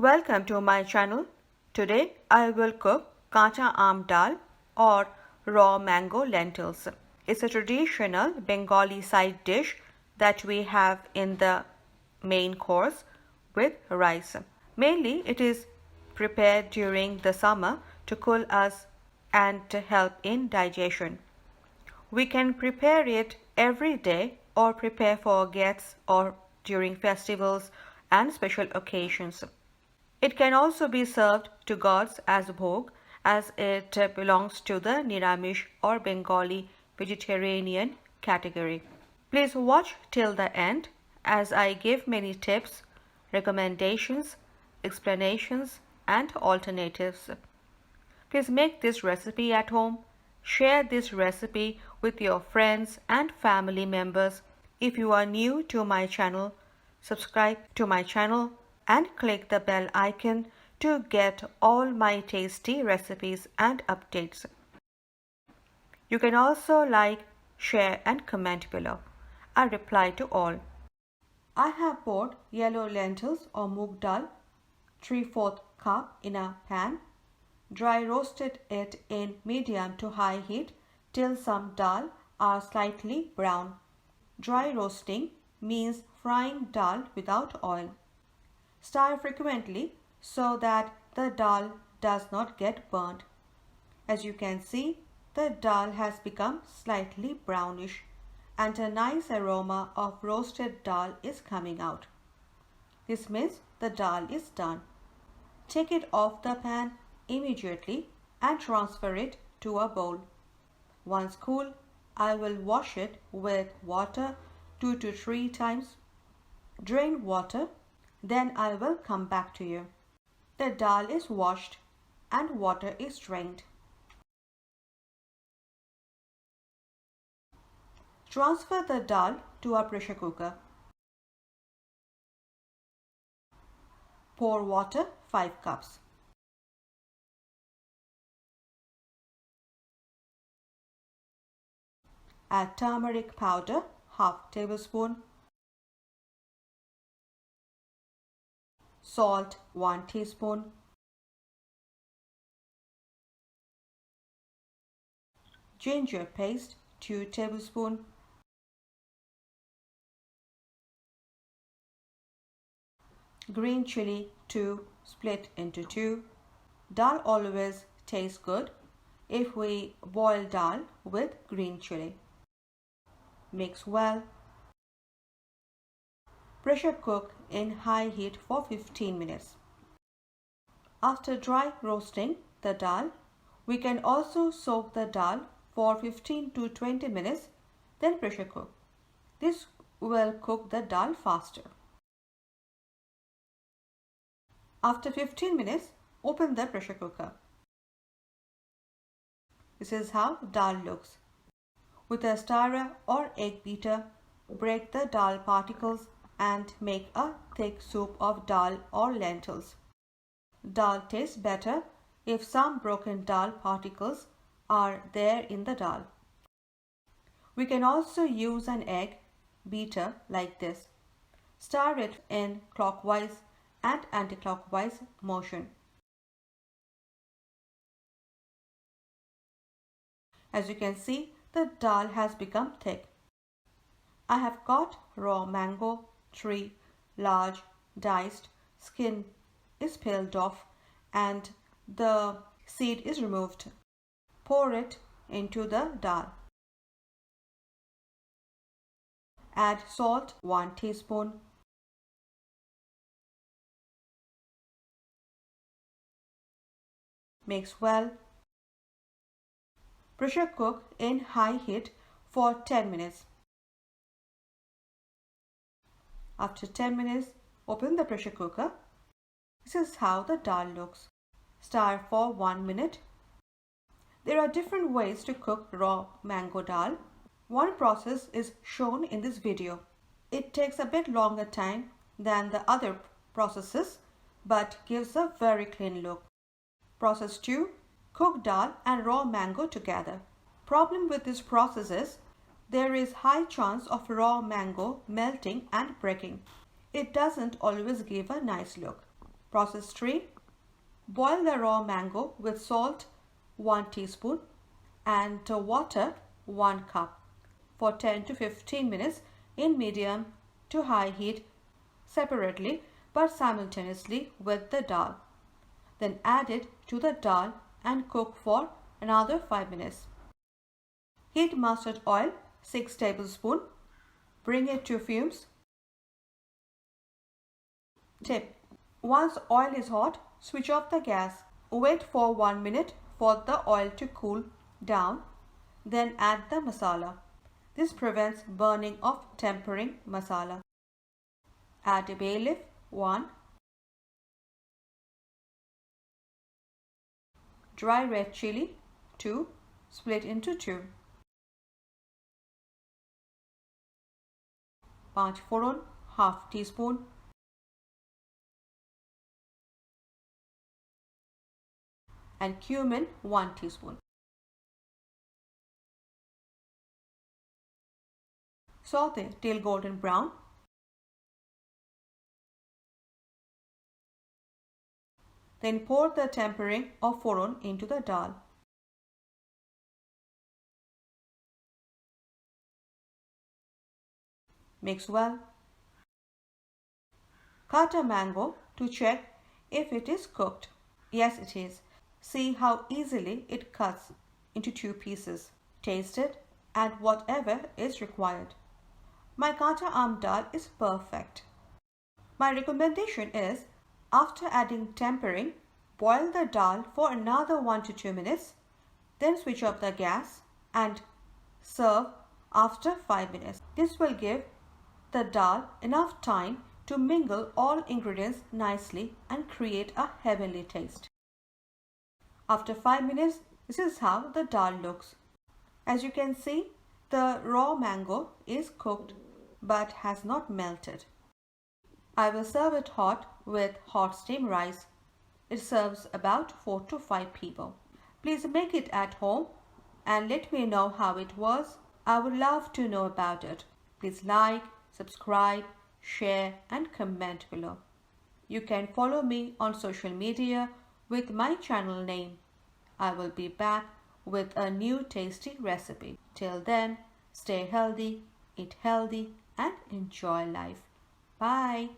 Welcome to my channel. Today I will cook Kacha Aam Dal or raw mango lentils. It's a traditional Bengali side dish that we have in the main course with rice. Mainly it is prepared during the summer to cool us and to help in digestion. We can prepare it every day or prepare for guests or during festivals and special occasions. It can also be served to gods as bhog, as it belongs to the Niramish or Bengali vegetarian category. Please watch till the end as I give many tips, recommendations, explanations and alternatives. Please make this recipe at home. Share this recipe with your friends and family members. If you are new to my channel, subscribe to my channel and click the bell icon to get all my tasty recipes and updates. You can also like, share and comment below. I reply to all. I have poured yellow lentils or moong dal 3/4 cup in a pan. Dry roasted it in medium to high heat till some dal are slightly brown. Dry roasting means frying dal without oil. Stir frequently so that the dal does not get burnt. As you can see, the dal has become slightly brownish and a nice aroma of roasted dal is coming out. This means the dal is done. Take it off the pan immediately and transfer it to a bowl. Once cool, I will wash it with water 2 to 3 times. Drain water, then I will come back to you. The dal is washed and water is drained. Transfer the dal to a pressure cooker. Pour water 5 cups. Add turmeric powder half tablespoon, salt 1 teaspoon, ginger paste 2 tablespoon, green chili 2 split into 2. Dal always tastes good if we boil dal with green chili. Mix well. Pressure cook in high heat for 15 minutes. After dry roasting the dal, we can also soak the dal for 15 to 20 minutes, then pressure cook. This will cook the dal faster. After 15 minutes, open the pressure cooker. This is how dal looks. With a stirrer or egg beater, break the dal particles and make a thick soup of dal or lentils. Dal tastes better if some broken dal particles are there in the dal. We can also use an egg beater like this. Stir it in clockwise and anti-clockwise motion. As you can see, the dal has become thick. I have got raw mango, 3 large, diced, skin is peeled off and the seed is removed. Pour it into the dal. Add salt 1 teaspoon. Mix well. Pressure cook in high heat for 10 minutes. After 10 minutes, open the pressure cooker. This is how the dal looks. Stir for 1 minute. There are different ways to cook raw mango dal. One process is shown in this video. It takes a bit longer time than the other processes but gives a very clean look. Process 2. Cook dal and raw mango together. Problem with this process is there is high chance of raw mango melting and breaking. It doesn't always give a nice look. Process 3. Boil the raw mango with salt 1 teaspoon and water 1 cup for 10 to 15 minutes in medium to high heat separately but simultaneously with the dal. Then add it to the dal and cook for another 5 minutes. Heat mustard oil 6 tablespoons. Bring it to fumes. Tip: once oil is hot, switch off the gas. Wait for 1 minute for the oil to cool down. Then add the masala. This prevents burning of tempering masala. Add a bay leaf 1, dry red chili 2, split into 2, 5 foron half teaspoon, and cumin 1 teaspoon. Saute till golden brown. Then pour the tempering of foron into the dal. Mix well. Cut a mango to check if it is cooked. Yes, it is. See how easily it cuts into 2 pieces. Taste it, add whatever is required. My Kacha Aam Dal is perfect. My recommendation is, after adding tempering, boil the dal for another 1 to 2 minutes, then switch off the gas and serve after 5 minutes. This will give the dal enough time to mingle all ingredients nicely and create a heavenly taste. After 5 minutes, this is how the dal looks. As you can see, the raw mango is cooked but has not melted. I will serve it hot with hot steamed rice. It serves about 4 to 5 people. Please make it at home and let me know how it was. I would love to know about it. Please like, subscribe, share and comment below. You can follow me on social media with my channel name. I will be back with a new tasty recipe. Till then, stay healthy, eat healthy and enjoy life. Bye.